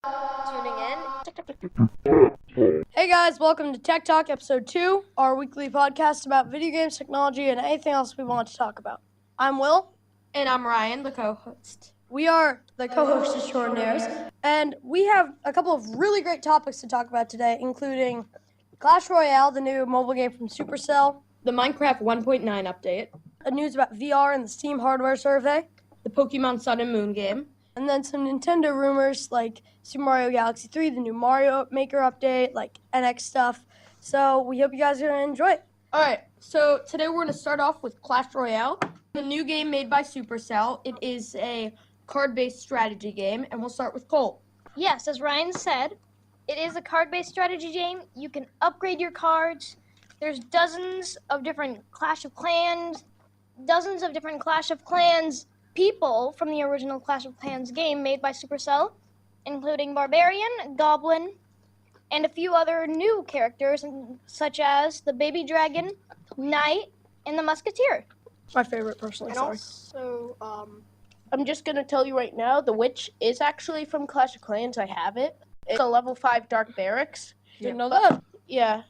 tuning in. Hey guys, welcome to Tech Talk Episode 2, our weekly podcast about video games, technology, and anything else we want to talk about. I'm Will. And I'm Ryan, the co-host. We are the co-hosts extraordinaires, and we have a couple of really great topics to talk about today, including Clash Royale, the new mobile game from Supercell, The Minecraft 1.9 update, news about VR and the Steam hardware survey, the Pokemon Sun and Moon game, and then some Nintendo rumors like Super Mario Galaxy 3, the new Mario Maker update, like NX stuff. So we hope you guys are going to enjoy it. All right, so today we're going to start off with Clash Royale, the new game made by Supercell. It is a card-based strategy game, and we'll start with Cole. Yes, as Ryan said, it is a card-based strategy game. You can upgrade your cards. There's dozens of different Clash of Clans people from the original Clash of Clans game made by Supercell, including Barbarian, Goblin, and a few other new characters, such as the Baby Dragon, Knight, and the Musketeer. My favorite, personally. And Sorry. also, I'm just going to tell you right now, the Witch is actually from Clash of Clans. I have it. It's a level 5 Dark Barracks. Didn't know that. Yeah.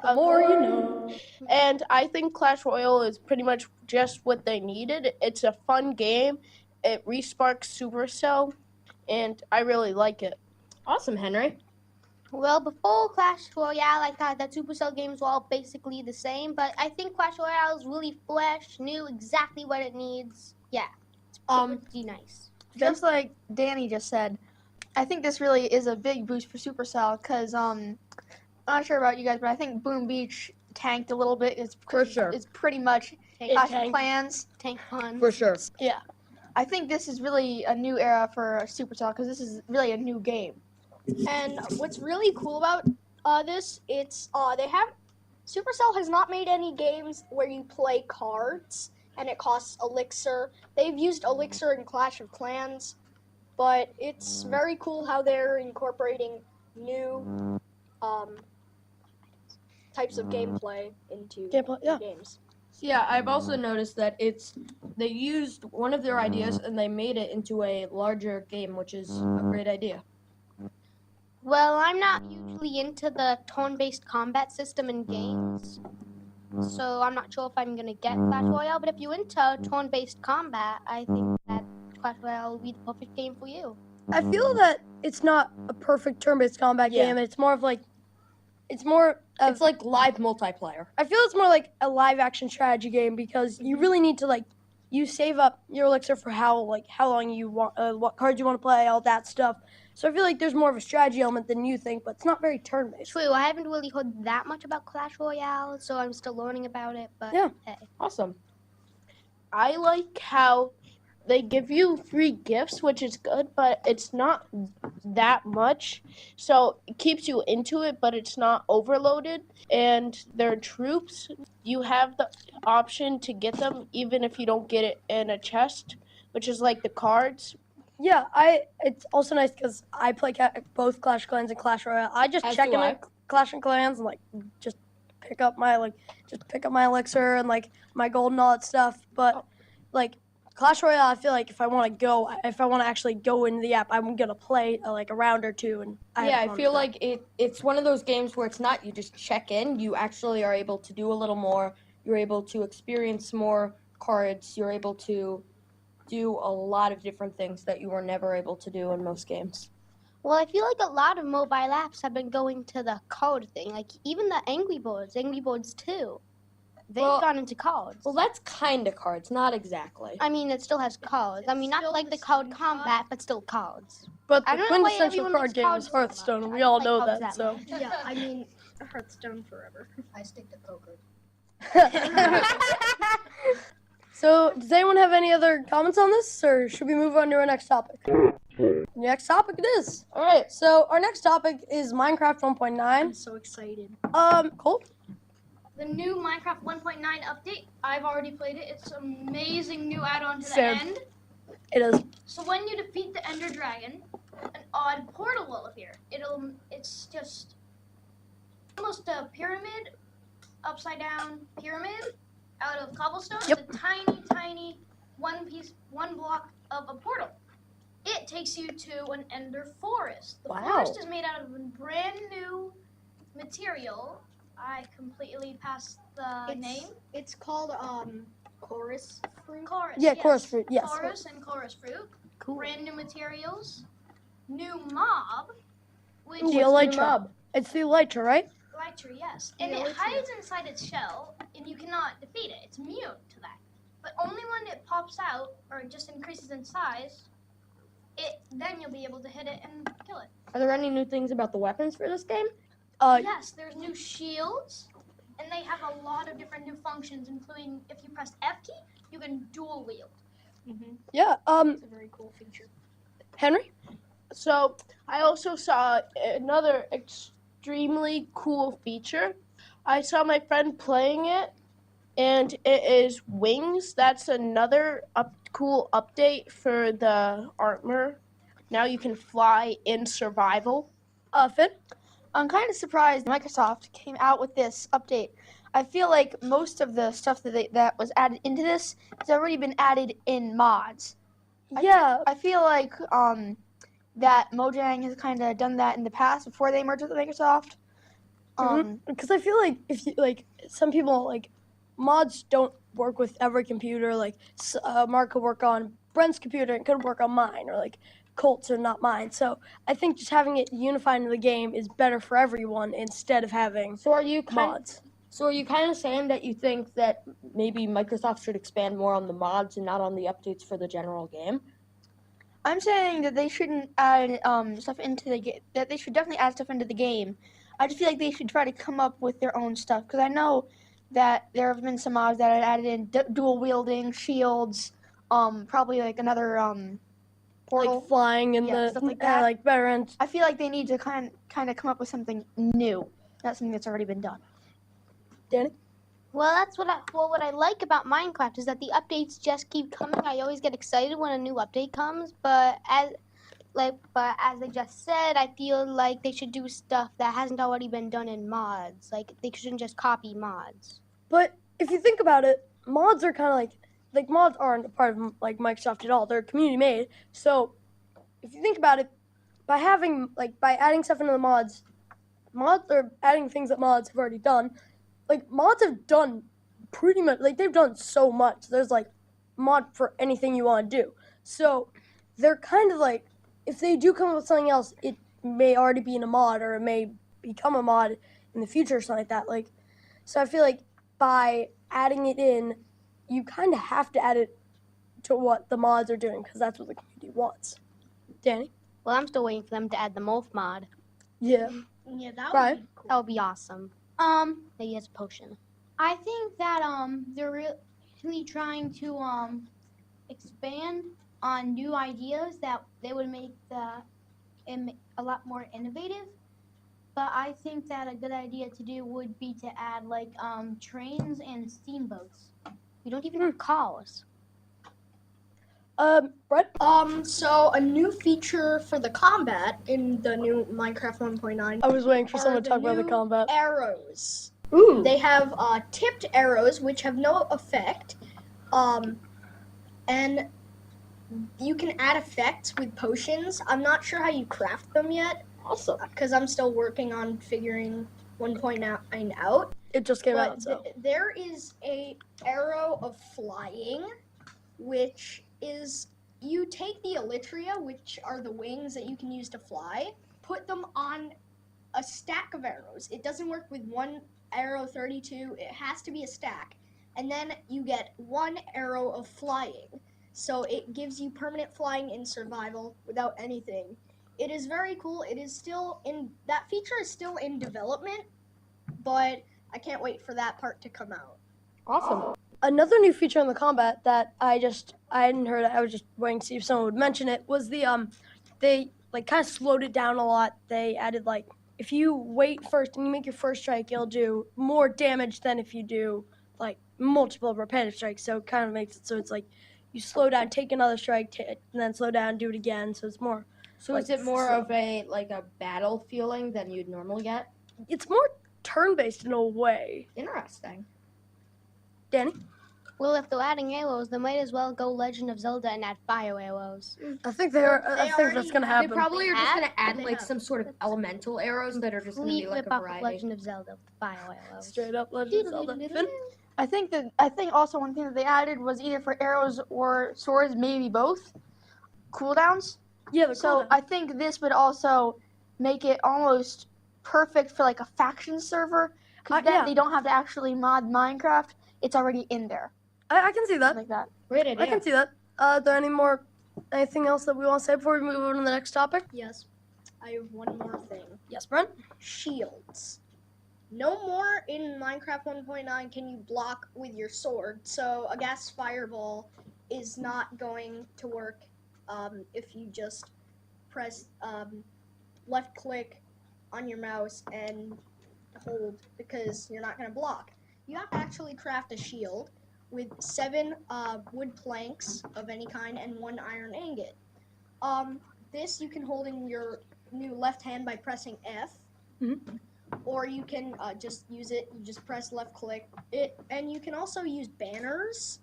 The more you know. And I think Clash Royale is pretty much just what they needed. It's a fun game. It re-sparks Supercell, and I really like it. Awesome, Henry. Well, before Clash Royale, I thought that Supercell games were all basically the same, but I think Clash Royale is really fresh, new, exactly what it needs. Yeah, it's pretty nice. Just like Danny just said, I think this really is a big boost for Supercell because I'm not sure about you guys, but I think Boom Beach tanked a little bit. It's For sure. It's pretty much Clash of Clans. Tank fun. For sure. Yeah. I think this is really a new era for Supercell because this is really a new game. And what's really cool about this, it's Supercell has not made any games where you play cards and it costs Elixir. They've used Elixir in Clash of Clans, but it's very cool how they're incorporating new types of gameplay into games. Yeah, I've also noticed that they used one of their ideas and they made it into a larger game, which is a great idea. Well, I'm not usually into the turn-based combat system in games, so I'm not sure if I'm going to get Clash Royale, but if you're into turn-based combat, I think that Clash Royale will be the perfect game for you. I feel that it's not a perfect turn-based combat game. It's more of like, it's like live multiplayer. I feel it's more like a live-action strategy game because you really need to you save up your elixir for how long you want, what cards you want to play, all that stuff. So I feel like there's more of a strategy element than you think, but it's not very turn-based. True, I haven't really heard that much about Clash Royale, so I'm still learning about it, but Yeah. hey. Awesome. I like how they give you free gifts, which is good, but it's not that much. So it keeps you into it, but it's not overloaded. And their troops, you have the option to get them even if you don't get it in a chest, which is like the cards. Yeah, it's also nice because I play both Clash of Clans and Clash Royale. I just check in my Clash of Clans and just pick up my elixir and my gold and all that stuff. But Clash Royale, I feel like if I want to actually go into the app, I'm gonna play a round or two. And I feel like it's one of those games where it's not you just check in. You actually are able to do a little more. You're able to experience more cards. You're able to do a lot of different things that you were never able to do in most games. Well, I feel like a lot of mobile apps have been going to the card thing. Like even the Angry Birds 2, they've gone into cards. Well, that's kind of cards, not exactly. I mean, it still has cards. I mean, not like the card combat, but still cards. But I the don't know why quintessential everyone card likes game cards is so much. Hearthstone, and I we all don't know like that. cards So. much. Yeah, I mean, Hearthstone forever. I stick to poker. So, does anyone have any other comments on this, or should we move on to our next topic? Next topic it is. All right. So our next topic is Minecraft 1.9. I'm so excited. Cool. The new Minecraft 1.9 update, I've already played it. It's an amazing new add-on to the Same. end. It is. So when you defeat the Ender Dragon, an odd portal will appear. It's just almost a pyramid, upside down pyramid out of cobblestone. Yep. It's a tiny one block of a portal. It it takes you to an ender forest. The Wow. forest is made out of a brand new material. I completely passed the name. It's called chorus fruit. Chorus. Yeah, yes. chorus fruit. Yes. Chorus and chorus fruit. Cool. Brand new materials. New mob. Which The is elytra. It's the elytra, right? Elytra, yes. And it hides inside its shell, and you cannot defeat it. It's immune to that. But only when it pops out, or it just increases in size, then you'll be able to hit it and kill it. Are there any new things about the weapons for this game? Yes, there's new shields, and they have a lot of different new functions, including if you press F key, you can dual wield. Yeah. It's a very cool feature. Henry? So I also saw another extremely cool feature. I saw my friend playing it, and it is wings. That's another cool update for the armor. Now you can fly in survival. Finn? I'm kind of surprised Microsoft came out with this update. I feel like most of the stuff that was added into this has already been added in mods. Yeah. I feel like that Mojang has kind of done that in the past before they merged with Microsoft. Because I feel like if you some people mods don't work with every computer. Mark could work on Brent's computer and couldn't work on mine, or Colt's are not mine. So I think just having it unified in the game is better for everyone instead of having So are you mods. So are you kind of saying that you think that maybe Microsoft should expand more on the mods and not on the updates for the general game? I'm saying that they shouldn't add stuff into the game. That they should definitely add stuff into the game. I just feel like they should try to come up with their own stuff, because I know that there have been some mods that had added in dual wielding, shields, probably another portal. Flying in stuff like that. better end. I feel like they need to kind of come up with something new. Not something that's already been done. Danny? Well, that's what I like about Minecraft is that the updates just keep coming. I always get excited when a new update comes, but as they just said, I feel like they should do stuff that hasn't already been done in mods. Like they shouldn't just copy mods. But if you think about it, mods are kind of like mods aren't a part of Microsoft at all. They're community made. So if you think about it, by adding stuff into the mods are adding things that mods have already done. Mods have done pretty much they've done so much. There's mod for anything you want to do. So they're kind of if they do come up with something else, it may already be in a mod, or it may become a mod in the future or something like that. So I feel like by adding it in, you kind of have to add it to what the mods are doing, because that's what the community wants. Danny? Well, I'm still waiting for them to add the Morph mod. Yeah. Yeah, that Brian? would be cool. That would be awesome. Maybe as a potion. I think that they're really trying to expand on new ideas that they would make a lot more innovative. But I think that a good idea to do would be to add trains and steamboats. We don't even have cars. Brett? So a new feature for the combat in the new Minecraft 1.9 I was waiting for someone to the talk about the new combat. arrows. Ooh. They have tipped arrows which have no effect, and you can add effects with potions. I'm not sure how you craft them yet, Awesome. because I'm still working on figuring 1.9 out. It just came But out, so. there is a arrow of flying, which is you take the elytra, which are the wings that you can use to fly, put them on a stack of arrows. It doesn't work with one arrow 32. It has to be a stack. And then you get one arrow of flying. So it gives you permanent flying in survival without anything. It is very cool. It is still that feature is still in development, but I can't wait for that part to come out. Awesome. Another new feature in the combat that I hadn't heard, I was just waiting to see if someone would mention it, was they kind of slowed it down a lot. They added if you wait first and you make your first strike, you'll do more damage than if you do multiple repetitive strikes. So it kind of makes it so it's you slow down, take another strike, and then slow down, do it again. So it's more. So is it more of a battle feeling than you'd normally get? It's more turn-based in a way. Interesting. Danny? Well, if they're adding arrows, they might as well go Legend of Zelda and add fire arrows. I think I think that's gonna They happen. probably are just have- gonna add they like have- some sort of elemental arrows that are just gonna be Complete like a rip-off of variety. Legend of Zelda with fire arrows. Straight up Legend of Zelda. Finn? I think also one thing that they added was either for arrows or swords, maybe both, cooldowns. Yeah, the So cooldown. I think this would also make it almost perfect for like a faction server, because then yeah. they don't have to actually mod Minecraft. It's already in there, I can see that. like that. Great idea. I can see that. Are there anything else that we want to say before we move on to the next topic? Yes. I have one more thing. Yes, Brent? Shields. No more in Minecraft 1.9 can you block with your sword. So a gas fireball is not going to work if you just press left click on your mouse and hold, because you're not going to block. You have to actually craft a shield with 7 wood planks of any kind and 1 iron ingot. This you can hold in your new left hand by pressing F. Or you can just use it. You just press left click it, and you can also use banners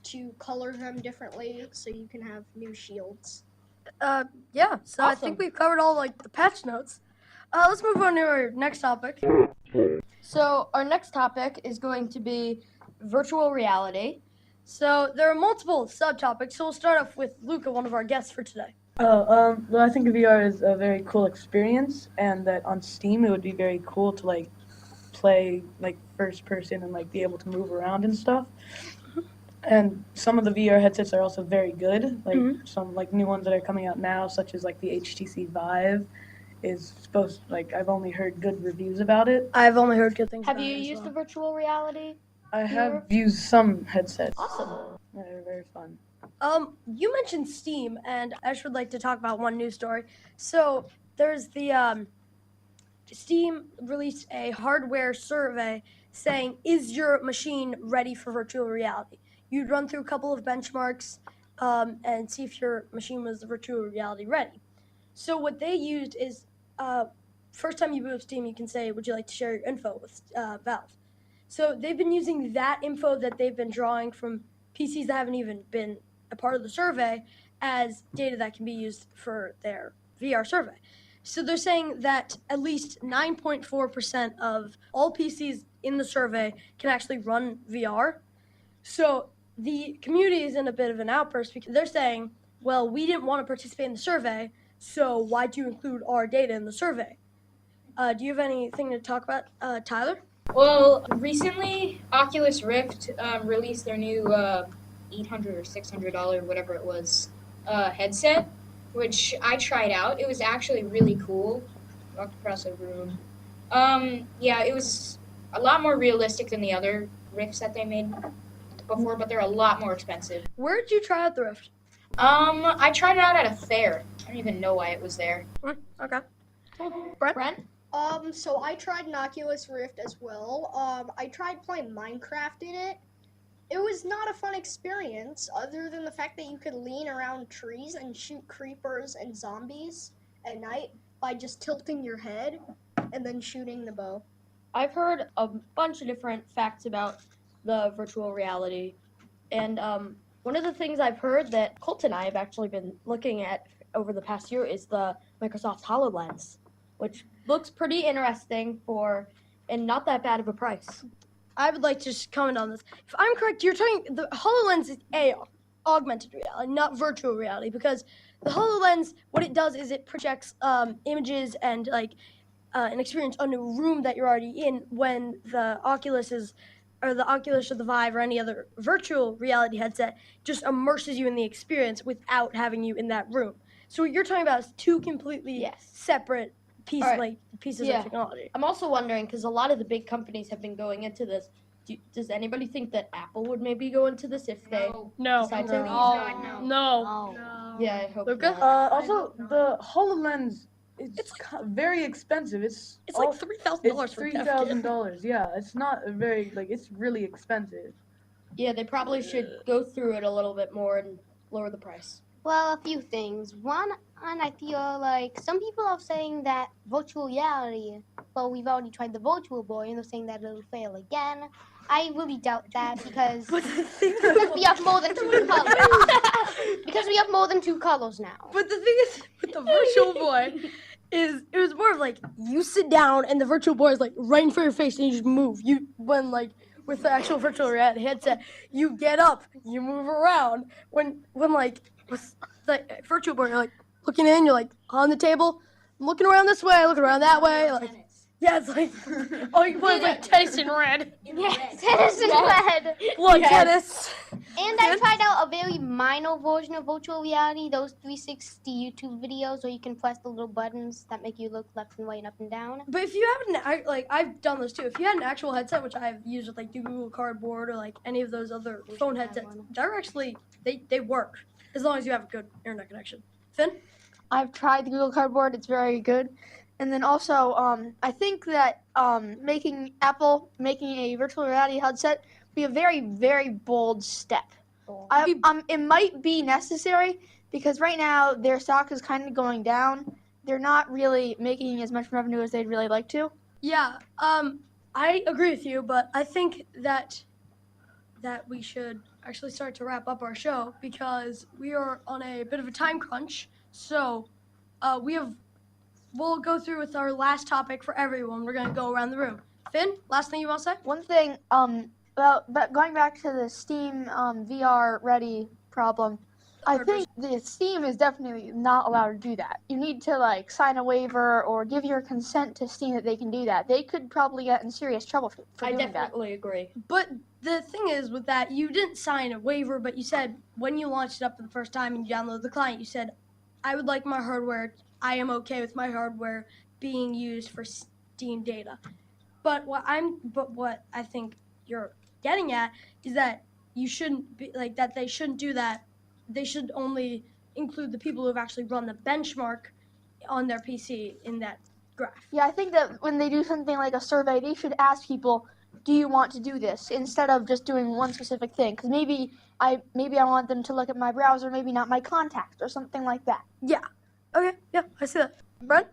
to color them differently, so you can have new shields. Yeah. So I Awesome. think we've covered all like the patch notes. Let's move on to our next topic. So our next topic is going to be virtual reality. So there are multiple subtopics. So we'll start off with Luca, one of our guests for today. Well, I think VR is a very cool experience, and that on Steam it would be very cool to like play like first person and like be able to move around and stuff. And some of the VR headsets are also very good. Like some like new ones that are coming out now, such as like the HTC Vive, is supposed like I've only heard good reviews about it. I've only heard good things. Have about you it as used well. the virtual reality? I have used some headsets. Awesome. They're very fun. You mentioned Steam, and I would like to talk about one news story. So there's the Steam released a hardware survey saying, "Is your machine ready for virtual reality?" You'd run through a couple of benchmarks and see if your machine was virtual reality ready. So what they used is, first time you boot up Steam, you can say, "Would you like to share your info with Valve?" So they've been using that info that they've been drawing from PCs that haven't even been a part of the survey as data that can be used for their VR survey. So they're saying that at least 9.4% of all PCs in the survey can actually run VR. So the community is in a bit of an outburst because they're saying, well, we didn't want to participate in the survey, so why'd you include our data in the survey? Do you have anything to talk about, Tyler? Well, recently Oculus Rift released their new $800 or $600, whatever it was, headset, which I tried out. It was actually really cool. Walked across a room. Yeah, it was a lot more realistic than the other Rifts that they made before, but they're a lot more expensive. Where did you try out the Rift? I tried it out at a fair. I don't even know why it was there. Okay. Brent? So I tried an Oculus Rift as well. I tried playing Minecraft in it. It was not a fun experience, other than the fact that you could lean around trees and shoot creepers and zombies at night by just tilting your head and then shooting the bow. I've heard a bunch of different facts about the virtual reality. And one of the things I've heard that Colt and I have actually been looking at over the past year is the Microsoft HoloLens, which looks pretty interesting and not that bad of a price. I would like to just comment on this. If I'm correct, you're talking the HoloLens is AR, augmented reality, not virtual reality, because the HoloLens, what it does is it projects images and like an experience on a room that you're already in, when the Oculus or the Vive or any other virtual reality headset just immerses you in the experience without having you in that room. So what you're talking about is two completely separate pieces of technology. I'm also wondering, because a lot of the big companies have been going into this, does anybody think that Apple would maybe go into this if they decide to? No. Yeah, I hope Luca? not. Also, the HoloLens it's very expensive. It's like $3,000 It's for $3,000. Yeah, it's not a very it's really expensive. Yeah, they probably should go through it a little bit more and lower the price. Well, a few things. One, and I feel like some people are saying that virtual reality, well, we've already tried the Virtual Boy, and they're saying that it'll fail again. I really doubt that because But the thing we have more than 2 colors. Because we have more than 2 colors now. But the thing is, with the virtual boy, is it was more of like you sit down and the virtual boy is like right in front of your face and you just move. With the actual virtual reality headset, you get up, you move around. When like with the virtual boy, you're like looking in, you're like on the table, looking around this way, looking around that way, like. Yeah, it's like all you can play is like tennis in red. Yes, tennis in red. Blood tennis. And I tried out a very minor version of virtual reality, those 360 YouTube videos where you can press the little buttons that make you look left and right and up and down. But if you have I've done this too. If you had an actual headset, which I've used with like Google Cardboard or like any of those other phone headsets, they're actually they work as long as you have a good internet connection. Finn? I've tried the Google Cardboard. It's very good. And then also, I think that making a virtual reality headset would be a very, very bold step. It might be necessary because right now their stock is kind of going down. They're not really making as much revenue as they'd really like to. Yeah, I agree with you, but I think that we should actually start to wrap up our show because we are on a bit of a time crunch. So we'll go through with our last topic for everyone. We're gonna go around the room. Finn, last thing you want to say? One thing, but going back to the Steam VR ready problem, I think the Steam is definitely not allowed to do that. You need to like sign a waiver or give your consent to Steam that they can do that. They could probably get in serious trouble for doing that. I definitely agree. But the thing is with that, you didn't sign a waiver, but you said when you launched it up for the first time and you downloaded the client, you said, I would like my hardware, I am okay with my hardware being used for Steam data. But what I think you're getting at is that you shouldn't be like that. They shouldn't do that. They should only include the people who have actually run the benchmark on their PC in that graph. Yeah, I think that when they do something like a survey, they should ask people, do you want to do this? Instead of just doing one specific thing. Because maybe I want them to look at my browser, maybe not my contacts or something like that. Yeah. Okay, yeah, I see that. Brent?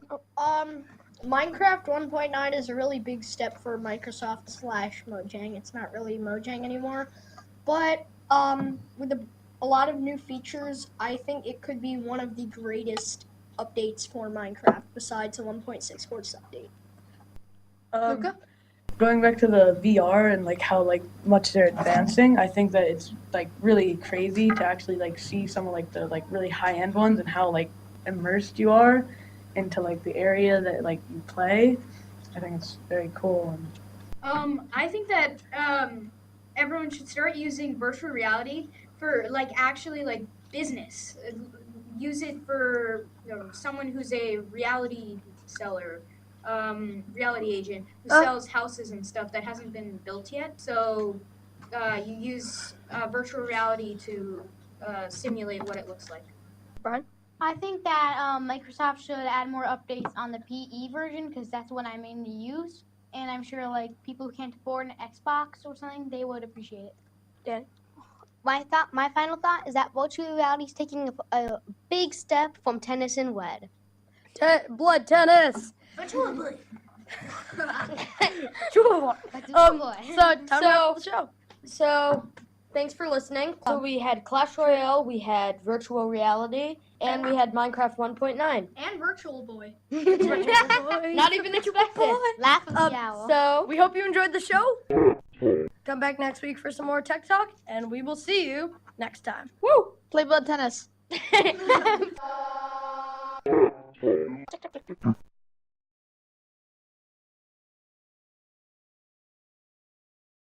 Minecraft 1.9 is a really big step for Microsoft / Mojang. It's not really Mojang anymore. But with a lot of new features, I think it could be one of the greatest updates for Minecraft besides a 1.6 Quartz update. Luca? Going back to the VR and like how like much they're advancing, I think that it's like really crazy to actually like see some of like the like really high end ones and how like immersed you are into like the area that like you play. I think it's very cool. I think that everyone should start using virtual reality for like actually like business. Use it for someone who's a reality seller, reality agent who sells houses and stuff that hasn't been built yet. So you use virtual reality to simulate what it looks like. Brian? I think that Microsoft should add more updates on the PE version because that's what I mainly use. And I'm sure like people who can't afford an Xbox or something, they would appreciate it. Dan? My final thought is that virtual reality is taking a big step from tennis in red. Blood tennis! Virtual boy. So, time to wrap up the show. So, thanks for listening. So we had Clash Royale, we had virtual reality, and we had Minecraft 1.9. And Virtual Boy. Not even expected. Laugh of the hour. So, We hope you enjoyed the show. Come back next week for some more Tech Talk, and we will see you next time. woo! Play blood tennis.